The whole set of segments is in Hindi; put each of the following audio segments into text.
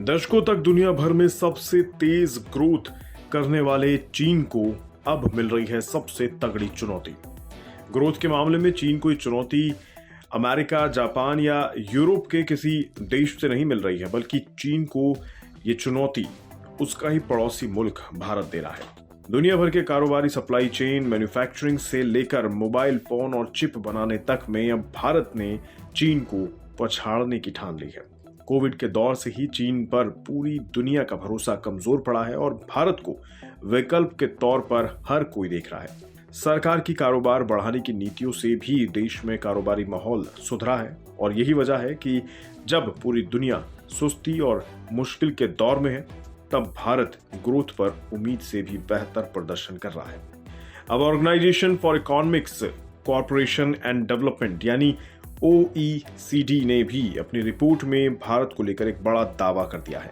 दशकों तक दुनिया भर में सबसे तेज ग्रोथ करने वाले चीन को अब मिल रही है सबसे तगड़ी चुनौती। ग्रोथ के मामले में चीन को ये चुनौती अमेरिका, जापान या यूरोप के किसी देश से नहीं मिल रही है, बल्कि चीन को ये चुनौती उसका ही पड़ोसी मुल्क भारत दे रहा है। दुनिया भर के कारोबारी सप्लाई चेन, मैन्युफैक्चरिंग से लेकर मोबाइल फोन और चिप बनाने तक में अब भारत ने चीन को पछाड़ने की ठान ली है। कोविड के दौर से ही चीन पर पूरी दुनिया का भरोसा कमजोर पड़ा है और भारत को विकल्प के तौर पर हर कोई देख रहा है। सरकार की कारोबार बढ़ाने की नीतियों से भी देश में कारोबारी माहौल सुधरा है और यही वजह है कि जब पूरी दुनिया सुस्ती और मुश्किल के दौर में है, तब भारत ग्रोथ पर उम्मीद से भी बेहतर प्रदर्शन कर रहा है। अब organisation for economics corporation and development यानी OECD ने भी अपनी रिपोर्ट में भारत को लेकर एक बड़ा दावा कर दिया है।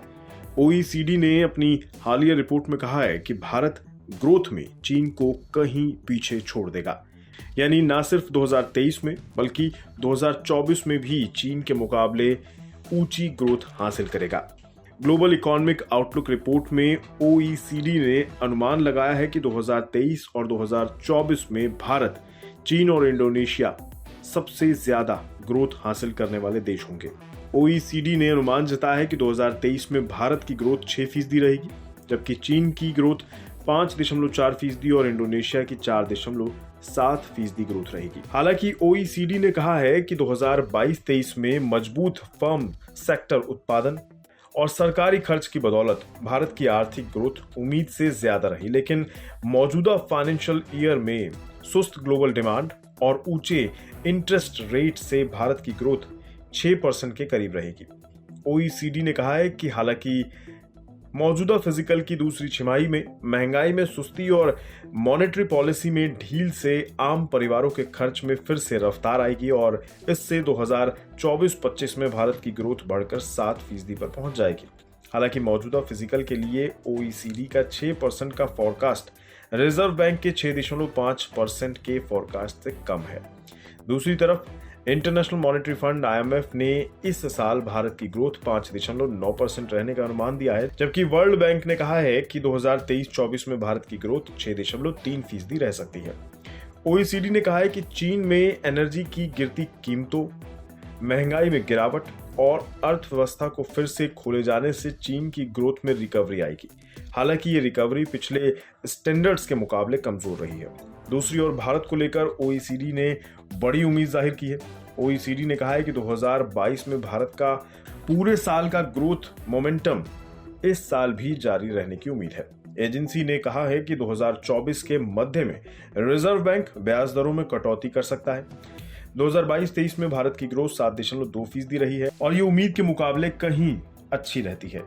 OECD ने अपनी हालिया रिपोर्ट में कहा है कि भारत ग्रोथ में चीन को कहीं पीछे छोड़ देगा, यानी न सिर्फ 2023 में बल्कि 2024 में भी चीन के मुकाबले ऊंची ग्रोथ हासिल करेगा। ग्लोबल इकोनॉमिक आउटलुक रिपोर्ट में OECD ने अनुमान लगाया है कि 2023 और 2024 में भारत, चीन और इंडोनेशिया सबसे ज्यादा ग्रोथ हासिल करने वाले देश होंगे। OECD ने अनुमान जताया है कि 2023 में भारत की ग्रोथ 6% रहेगी, जबकि चीन की ग्रोथ 5.4% और इंडोनेशिया की 4.7% ग्रोथ रहेगी। हालांकि OECD ने कहा है कि 2022-23 में मजबूत फर्म सेक्टर उत्पादन और सरकारी खर्च की बदौलत भारत की आर्थिक ग्रोथ उम्मीद से ज्यादा रही, लेकिन मौजूदा फाइनेंशियल ईयर में सुस्त ग्लोबल डिमांड और ऊंचे इंटरेस्ट रेट से भारत की ग्रोथ 6% के करीब रहेगी। OECD ने कहा है कि हालांकि मौजूदा फिजिकल की दूसरी छमाही में महंगाई में सुस्ती और मॉनेटरी पॉलिसी में ढील से आम परिवारों के खर्च में फिर से रफ्तार आएगी और इससे 2024-25 में भारत की ग्रोथ बढ़कर 7% पर पहुंच जाएगी। हालांकि मौजूदा फिजिकल के लिए OECD का 6% का फोरकास्ट रिजर्व बैंक के 6.5% के फोरकास्ट से कम है। दूसरी तरफ इंटरनेशनल मॉनेटरी फंड IMF ने इस साल भारत की ग्रोथ 5.9% रहने का अनुमान दिया है, जबकि वर्ल्ड बैंक ने कहा है कि 2023-24 में भारत की ग्रोथ 6.3% रह सकती है। OECD ने कहा है कि चीन में एनर्जी की गिरती कीमतों, महंगाई में गिरावट और अर्थव्यवस्था को फिर से खोले जाने से चीन की ग्रोथ में रिकवरी आएगी। हालांकि ये रिकवरी पिछले स्टैंडर्ड्स के मुकाबले कमजोर रही है। दूसरी ओर भारत को लेकर OECD ने बड़ी उम्मीद जाहिर की है। OECD ने कहा है कि 2022 में भारत का पूरे साल का ग्रोथ मोमेंटम इस साल भी जारी रहने की उम्मीद है। एजेंसी ने कहा है कि 2024 के मध्य में रिजर्व बैंक ब्याज दरों में कटौती कर सकता है। 2022-23 में भारत की ग्रोथ 7.2% रही है और ये उम्मीद के मुकाबले कहीं अच्छी रहती है।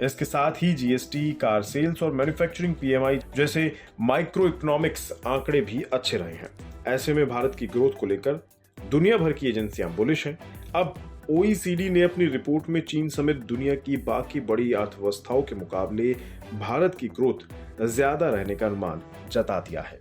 इसके साथ ही GST, कार सेल्स और मैन्युफैक्चरिंग PMI जैसे माइक्रो इकोनॉमिक्स आंकड़े भी अच्छे रहे हैं। ऐसे में भारत की ग्रोथ को लेकर दुनिया भर की एजेंसियां बुलिश हैं। अब OECD ने अपनी रिपोर्ट में चीन समेत दुनिया की बाकी बड़ी अर्थव्यवस्थाओं के मुकाबले भारत की ग्रोथ ज्यादा रहने का अनुमान जता दिया है।